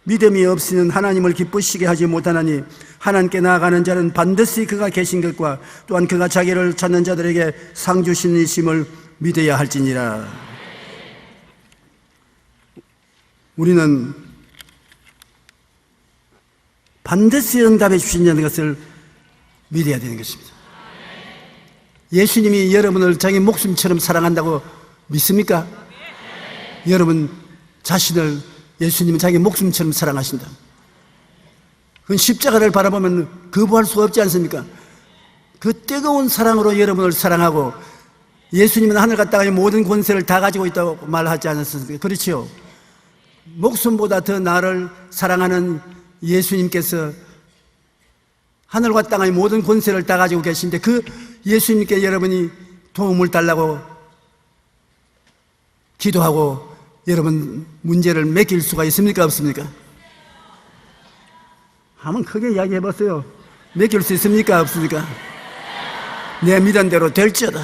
믿음이 없이는 하나님을 기쁘시게 하지 못하나니 하나님께 나아가는 자는 반드시 그가 계신 것과 또한 그가 자기를 찾는 자들에게 상 주신 이심을 믿어야 할지니라. 우리는 반드시 응답해 주신다는 것을 믿어야 되는 것입니다. 예수님이 여러분을 자기 목숨처럼 사랑한다고 믿습니까? 여러분 자신을 예수님은 자기 목숨처럼 사랑하신다. 그건 십자가를 바라보면 거부할 수가 없지 않습니까? 그 뜨거운 사랑으로 여러분을 사랑하고 예수님은 하늘과 땅의 모든 권세를 다 가지고 있다고 말하지 않았습니까? 그렇지요? 목숨보다 더 나를 사랑하는 예수님께서 하늘과 땅의 모든 권세를 다 가지고 계신데 그 예수님께 여러분이 도움을 달라고 기도하고 여러분 문제를 맡길 수가 있습니까? 없습니까? 한번 크게 이야기해 보세요. 맡길 수 있습니까? 없습니까? 내 믿은 대로 될지어다.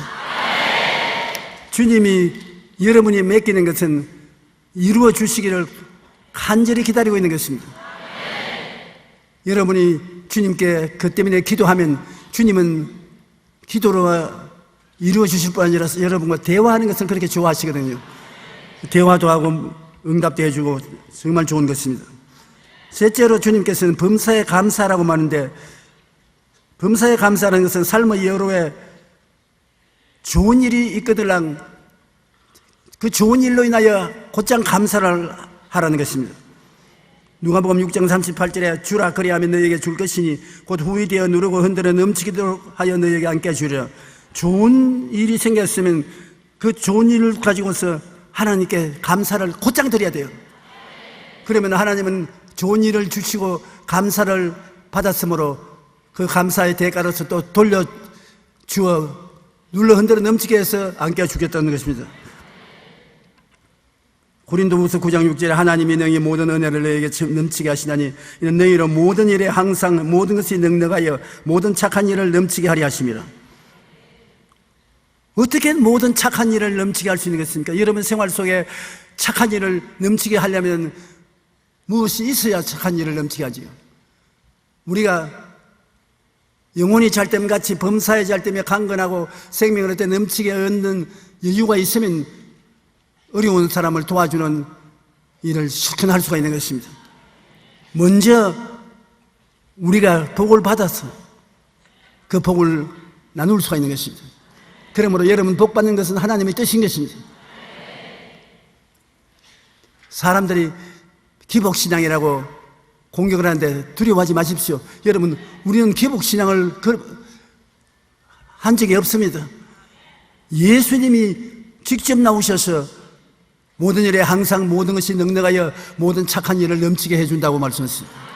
주님이 여러분이 맡기는 것은 이루어 주시기를 간절히 기다리고 있는 것입니다. 여러분이 주님께 그 때문에 기도하면 주님은 기도로 이루어 주실 뿐 아니라 여러분과 대화하는 것을 그렇게 좋아하시거든요. 대화도 하고 응답도 해주고 정말 좋은 것입니다. 셋째로 주님께서는 범사에 감사라고 말하는데 범사에 감사하는 것은 삶의 여로에 좋은 일이 있거들랑 그 좋은 일로 인하여 곧장 감사를 하라는 것입니다. 누가복음 6장 38절에 주라 그리하면 너희에게 줄 것이니 곧 후이 되어 누르고 흔들어 넘치도록 하여 너희에게 안게 주리라. 좋은 일이 생겼으면 그 좋은 일을 가지고서 하나님께 감사를 곧장 드려야 돼요. 그러면 하나님은 좋은 일을 주시고 감사를 받았으므로 그 감사의 대가로서 또 돌려주어 눌러 흔들어 넘치게 해서 안겨 주겠다는 것입니다. 고린도후서 9장 6절에 하나님이 너희 모든 은혜를 너희에게 넘치게 하시나니 이는 너희로 모든 일에 항상 모든 것이 넉넉하여 모든 착한 일을 넘치게 하려 하심이라. 어떻게 모든 착한 일을 넘치게 할 수 있는 것입니까? 여러분 생활 속에 착한 일을 넘치게 하려면 무엇이 있어야 착한 일을 넘치게 하지요? 우리가 영혼이 잘 때면 같이 범사에 잘 때면 강건하고 생명을 얻되 넘치게 얻는 여유가 있으면 어려운 사람을 도와주는 일을 실컷 할 수가 있는 것입니다. 먼저 우리가 복을 받아서 그 복을 나눌 수가 있는 것입니다. 그러므로 여러분 복 받는 것은 하나님의 뜻인 것입니다. 사람들이 기복신앙이라고 공격을 하는데 두려워하지 마십시오. 여러분 우리는 기복신앙을 한 적이 없습니다. 예수님이 직접 나오셔서 모든 일에 항상 모든 것이 넉넉하여 모든 착한 일을 넘치게 해준다고 말씀했습니다.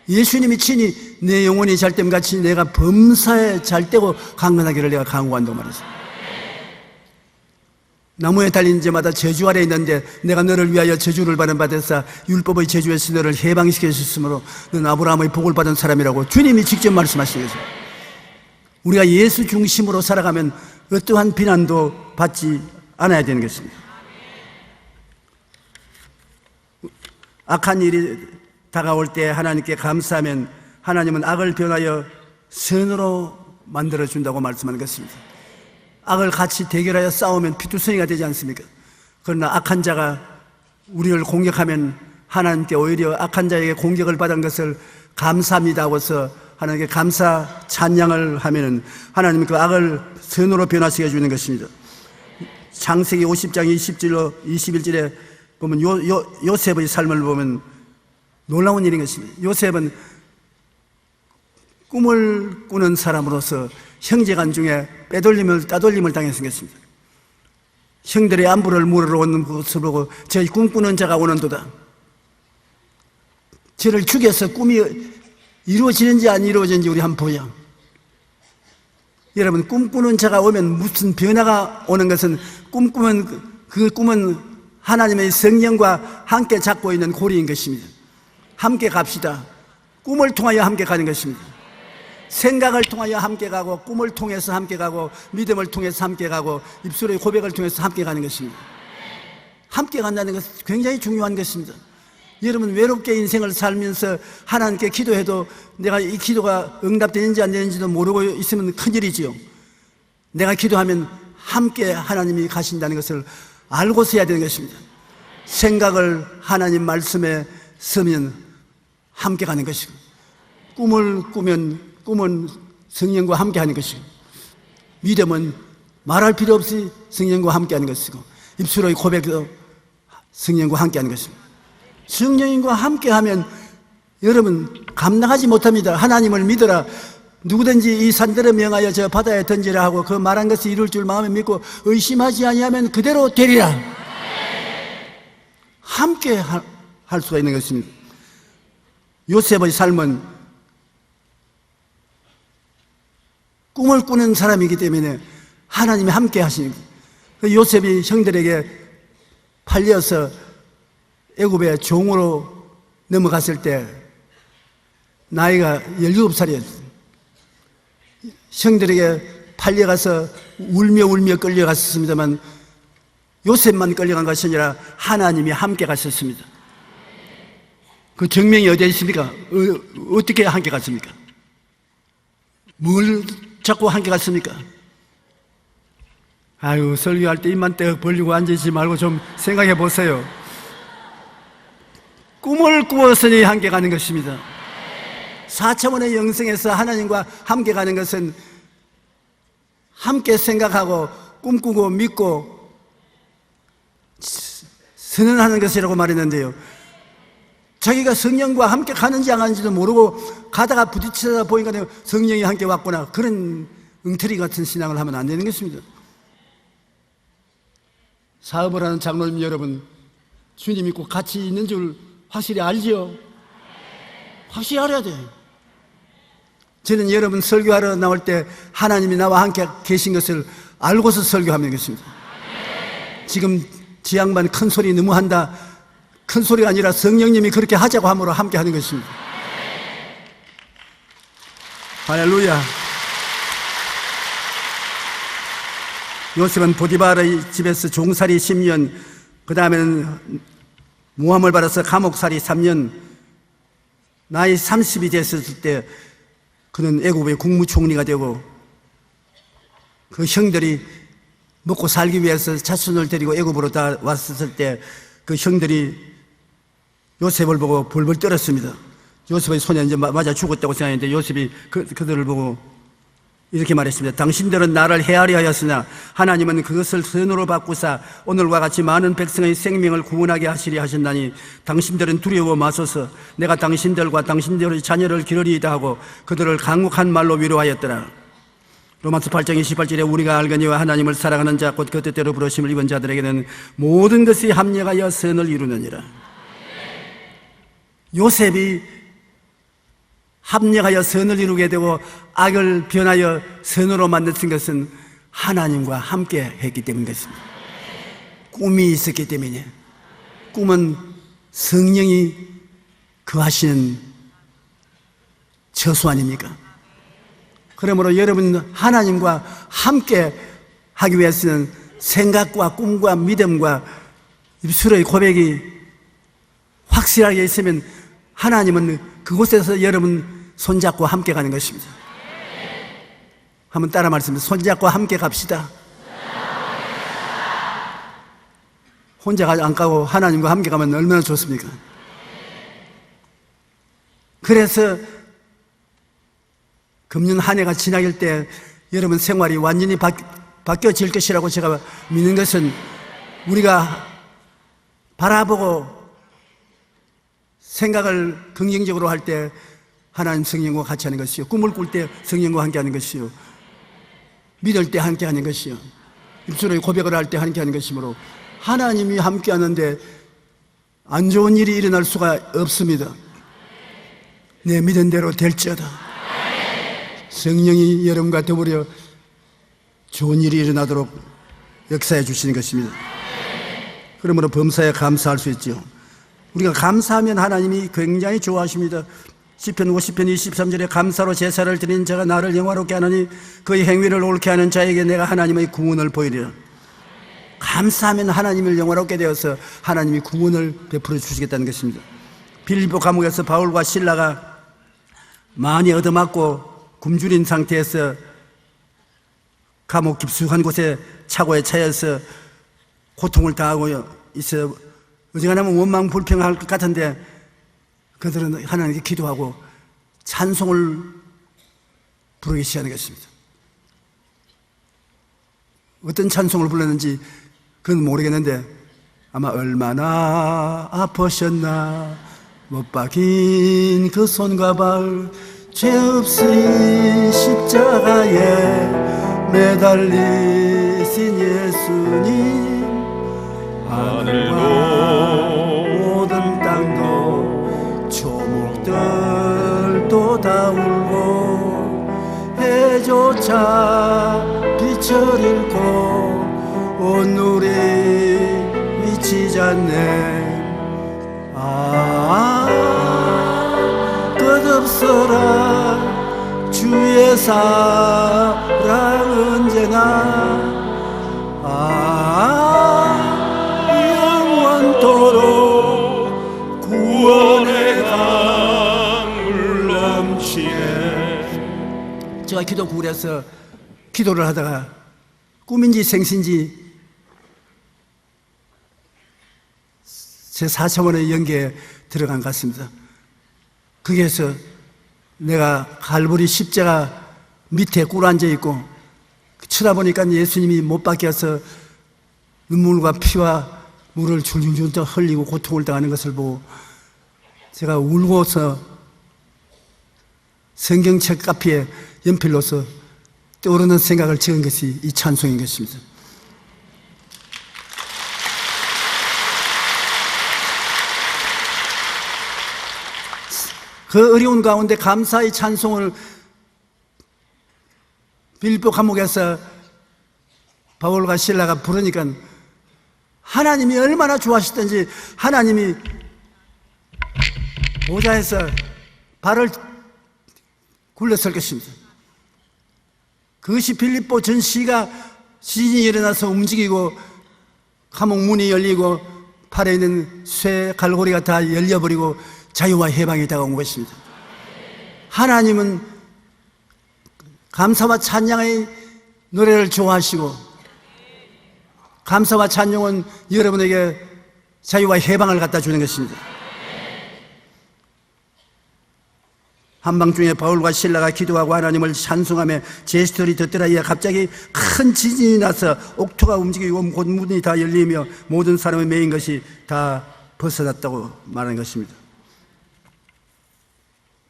예수님이 친히 내 영혼이 잘 됨 같이 내가 범사에 잘 되고 강건하기를 내가 강구한다고 말했습니다. 나무에 달린 자마다 저주 아래 있는데 내가 너를 위하여 저주를 받아서 율법의 저주에서 너를 해방시켜 주셨으므로 너는 아브라함의 복을 받은 사람이라고 주님이 직접 말씀하신 거죠. 우리가 예수 중심으로 살아가면 어떠한 비난도 받지 않아야 되는 것입니다. 악한 일이 다가올 때 하나님께 감사하면 하나님은 악을 변하여 선으로 만들어준다고 말씀하는 것입니다. 악을 같이 대결하여 싸우면 피투성이가 되지 않습니까? 그러나 악한 자가 우리를 공격하면 하나님께 오히려 악한 자에게 공격을 받은 것을 감사합니다 하고서 하나님께 감사 찬양을 하면은 하나님은 그 악을 선으로 변화시켜 주는 것입니다. 창세기 50장 20절로 21절에 보면 요셉의 삶을 보면 놀라운 일인 것입니다. 요셉은 꿈을 꾸는 사람으로서 형제간 중에 따돌림을 당했습니다. 형들의 안부를 물으러 오는 것을 보고 저희 꿈꾸는 자가 오는도다. 저를 죽여서 꿈이 이루어지는지 안 이루어지는지 우리 한번 보자. 여러분 꿈꾸는 자가 오면 무슨 변화가 오는 것은 꿈꾸면 그 꿈은 하나님의 성령과 함께 잡고 있는 고리인 것입니다. 함께 갑시다. 꿈을 통하여 함께 가는 것입니다. 생각을 통하여 함께 가고 꿈을 통해서 함께 가고 믿음을 통해서 함께 가고 입술의 고백을 통해서 함께 가는 것입니다. 함께 간다는 것은 굉장히 중요한 것입니다. 여러분 외롭게 인생을 살면서 하나님께 기도해도 내가 이 기도가 응답되는지 안 되는지도 모르고 있으면 큰일이지요. 내가 기도하면 함께 하나님이 가신다는 것을 알고서 해야 되는 것입니다. 생각을 하나님 말씀에 쓰면 함께 가는 것이고, 꿈을 꾸면 꿈은 성령과 함께 하는 것이고, 믿음은 말할 필요 없이 성령과 함께 하는 것이고, 입술의 고백도 성령과 함께 하는 것입니다. 성령님과 함께 하면 여러분 감당하지 못합니다. 하나님을 믿어라, 누구든지 이 산들을 명하여 저 바다에 던지라 하고 그 말한 것을 이룰 줄 마음에 믿고 의심하지 아니하면 그대로 되리라. 함께 할 수가 있는 것입니다. 요셉의 삶은 꿈을 꾸는 사람이기 때문에 하나님이 함께 하시는 거예요. 요셉이 형들에게 팔려서 애굽의 종으로 넘어갔을 때 나이가 17살이었어요. 형들에게 팔려가서 울며 끌려갔었습니다만 요셉만 끌려간 것이 아니라 하나님이 함께 가셨습니다. 그 증명이 어디에 있습니까? 어떻게 함께 갔습니까? 뭘 자꾸 함께 갔습니까? 아유, 설교할 때 입만 떼어 벌리고 앉으시지 말고 좀 생각해 보세요. 꿈을 꾸었으니 함께 가는 것입니다. 4차원의 영성에서 하나님과 함께 가는 것은 함께 생각하고 꿈꾸고 믿고 선언하는 것이라고 말했는데요, 자기가 성령과 함께 가는지 안 가는지도 모르고 가다가 부딪히다 보니까 성령이 함께 왔구나, 그런 엉터리 같은 신앙을 하면 안 되는 것입니다. 사업을 하는 장로님 여러분, 주님 믿고 같이 있는 줄 확실히 알지요? 확실히 알아야 돼요. 저는 여러분 설교하러 나올 때 하나님이 나와 함께 계신 것을 알고서 설교하는 것입니다. 지금 지양반 큰 소리 너무 한다, 큰 소리가 아니라 성령님이 그렇게 하자고 함으로 함께 하는 것입니다. 할렐루야. 요셉은 보디발의 집에서 종살이 10년, 그 다음에는 모함을 받아서 감옥살이 3년, 나이 30이 됐을 때 그는 애굽의 국무총리가 되고, 그 형들이 먹고 살기 위해서 자손을 데리고 애굽으로 다 왔을 때 그 형들이 요셉을 보고 벌벌 떨었습니다. 요셉의 손에 이제 맞아 죽었다고 생각했는데 요셉이 그들을 보고 이렇게 말했습니다. 당신들은 나를 헤아려 하였으나 하나님은 그것을 선으로 바꾸사 오늘과 같이 많은 백성의 생명을 구원하게 하시리 하셨나니 당신들은 두려워 마소서. 내가 당신들과 당신들의 자녀를 기르리이다 하고 그들을 강국한 말로 위로하였더라. 로마서 8장 28절에 우리가 알거니와 하나님을 사랑하는 자 곧 그 뜻대로 부르심을 입은 자들에게는 모든 것이 합력하여 선을 이루느니라. 요셉이 합력하여 선을 이루게 되고 악을 변하여 선으로 만드신 것은 하나님과 함께 했기 때문이었습니다. 꿈이 있었기 때문에. 꿈은 성령이 거하시는 처소 아닙니까? 그러므로 여러분 하나님과 함께 하기 위해서는 생각과 꿈과 믿음과 입술의 고백이 확실하게 있으면 하나님은 그곳에서 여러분 손잡고 함께 가는 것입니다. 한번 따라 말씀해. 손잡고 함께 갑시다. 혼자 안 가고 하나님과 함께 가면 얼마나 좋습니까? 그래서 금년 한 해가 지나길 때 여러분 생활이 완전히 바뀌어질 것이라고 제가 믿는 것은 우리가 바라보고 생각을 긍정적으로 할 때 하나님 성령과 같이 하는 것이요, 꿈을 꿀 때 성령과 함께 하는 것이요, 믿을 때 함께 하는 것이요, 입술의 고백을 할 때 함께 하는 것이므로 하나님이 함께 하는데 안 좋은 일이 일어날 수가 없습니다. 내 믿은 대로 될지어다. 성령이 여러분과 더불어 좋은 일이 일어나도록 역사해 주시는 것입니다. 그러므로 범사에 감사할 수 있죠. 우리가 감사하면 하나님이 굉장히 좋아하십니다. 시편 50편 23절에 감사로 제사를 드린 자가 나를 영화롭게 하느니 그의 행위를 옳게 하는 자에게 내가 하나님의 구원을 보이리라. 감사하면 하나님을 영화롭게 되어서 하나님이 구원을 베풀어 주시겠다는 것입니다. 빌립보 감옥에서 바울과 실라가 많이 얻어맞고 굶주린 상태에서 감옥 깊숙한 곳에 차고에 차여서 고통을 당하고 있어 어지간하면 원망 불평할 것 같은데 그들은 하나님께 기도하고 찬송을 부르기 시작하는 것입니다. 어떤 찬송을 불렀는지 그건 모르겠는데 아마 얼마나 아프셨나 못 박힌 그 손과 발 죄 없이 십자가에 매달리신 예수님 하늘과 모든 땅도 초목들도 다 울고 해조차 빛을 잃고 온 눈이 미치지 않네 끝없어라 주의 사랑 언제나 영원토록 구원의 강물 넘치네. 제가 기도구울에서 기도를 하다가 꿈인지 생신지 제 4차원의 연계에 들어간 것 같습니다. 거기에서 내가 갈보리 십자가 밑에 꿇어앉아 있고 쳐다보니까 예수님이 못 박혀서 눈물과 피와 물을 줄줄줄 흘리고 고통을 당하는 것을 보고 제가 울고서 성경책 카피에 연필로서 떠오르는 생각을 지은 것이 이 찬송인 것입니다. 그 어려운 가운데 감사의 찬송을 빌립보 감옥에서 바울과 실라가 부르니까 하나님이 얼마나 좋아하시던지 하나님이 모자에서 발을 굴렸을 것입니다. 그것이 빌립보 전시가 지진이 일어나서 움직이고 감옥 문이 열리고 팔에 있는 쇠 갈고리가 다 열려버리고 자유와 해방이 다가온 것입니다. 하나님은 감사와 찬양의 노래를 좋아하시고 감사와 찬양은 여러분에게 자유와 해방을 갖다 주는 것입니다. 한밤중에 바울과 실라가 기도하고 하나님을 찬송하며 제스처를 듣더라야 갑자기 큰 지진이 나서 옥토가 움직이고 곧 문이 다 열리며 모든 사람의 매인 것이 다 벗어났다고 말하는 것입니다.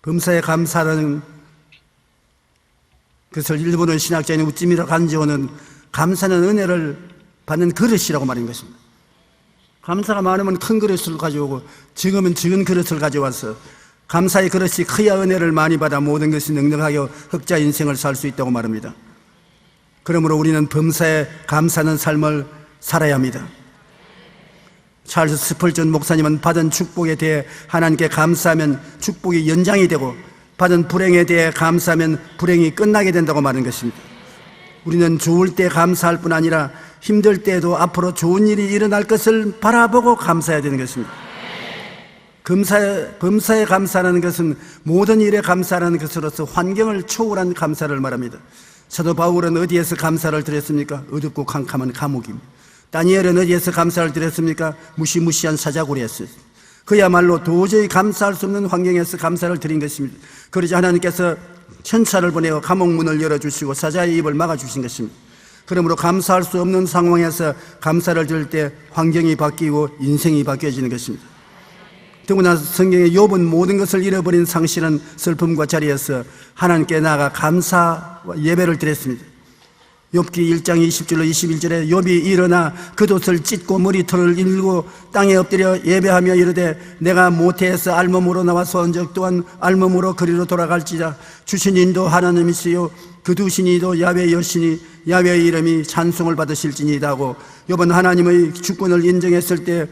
범사에 감사라는 그것을 일본어 신학자인 우찌미라 간지오는 감사는 은혜를 받는 그릇이라고 말하는 것입니다. 감사가 많으면 큰 그릇을 가져오고 지금은 적은 그릇을 가져와서 감사의 그릇이 커야 은혜를 많이 받아 모든 것이 넉넉하게 흑자 인생을 살 수 있다고 말합니다. 그러므로 우리는 범사에 감사하는 삶을 살아야 합니다. 찰스 스펄전 목사님은 받은 축복에 대해 하나님께 감사하면 축복이 연장이 되고 받은 불행에 대해 감사하면 불행이 끝나게 된다고 말하는 것입니다. 우리는 좋을 때 감사할 뿐 아니라 힘들 때에도 앞으로 좋은 일이 일어날 것을 바라보고 감사해야 되는 것입니다. 범사에 감사하는 것은 모든 일에 감사하는 것으로서 환경을 초월한 감사를 말합니다. 사도 바울은 어디에서 감사를 드렸습니까? 어둡고 캄캄한 감옥입니다. 다니엘은 어디에서 감사를 드렸습니까? 무시무시한 사자굴이었어요. 그야말로 도저히 감사할 수 없는 환경에서 감사를 드린 것입니다. 그러자 하나님께서 천사를 보내어 감옥문을 열어주시고 사자의 입을 막아주신 것입니다. 그러므로 감사할 수 없는 상황에서 감사를 드릴 때 환경이 바뀌고 인생이 바뀌어지는 것입니다. 더구나 성경의 욥은 모든 것을 잃어버린 상실한 슬픔과 자리에서 하나님께 나아가 감사와 예배를 드렸습니다. 욥기 1장 20절로 21절에 욥이 일어나 겉옷을 찢고 머리털을 일고 땅에 엎드려 예배하며 이르되 내가 모태에서 알몸으로 나와서 언적 또한 알몸으로 그리로 돌아갈지라 주신 인도 하나님이시요 그 두신 이도 야훼 여시니 야훼의 이름이 찬송을 받으실지니이다 하고 욥은 하나님의 주권을 인정했을 때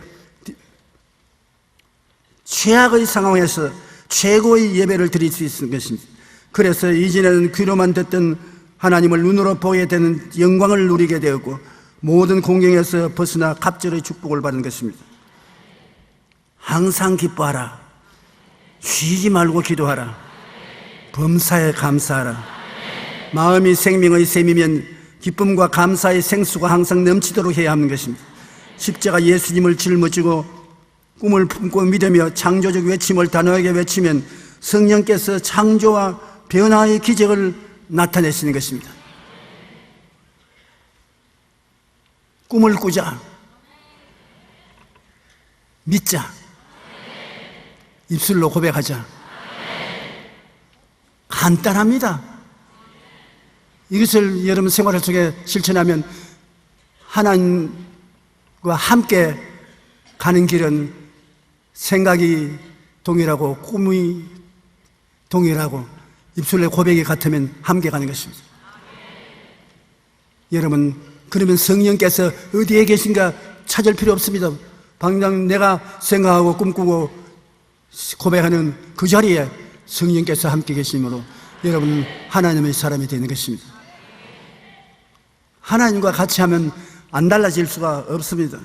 최악의 상황에서 최고의 예배를 드릴 수 있는 것입니다. 그래서 이전에는 귀로만 듣던 하나님을 눈으로 보게 되는 영광을 누리게 되었고 모든 공경에서 벗어나 갑절의 축복을 받은 것입니다. 항상 기뻐하라. 쉬지 말고 기도하라. 범사에 감사하라. 마음이 생명의 샘이면 기쁨과 감사의 생수가 항상 넘치도록 해야 하는 것입니다. 십자가 예수님을 짊어지고 꿈을 품고 믿으며 창조적 외침을 단호하게 외치면 성령께서 창조와 변화의 기적을 나타내시는 것입니다. 꿈을 꾸자. 믿자. 입술로 고백하자. 간단합니다. 이것을 여러분 생활 속에 실천하면 하나님과 함께 가는 길은 생각이 동일하고 꿈이 동일하고 입술의 고백이 같으면 함께 가는 것입니다. 여러분, 그러면 성령께서 어디에 계신가 찾을 필요 없습니다. 당장 내가 생각하고 꿈꾸고 고백하는 그 자리에 성령께서 함께 계심으로 여러분 하나님의 사람이 되는 것입니다. 하나님과 같이 하면 안 달라질 수가 없습니다.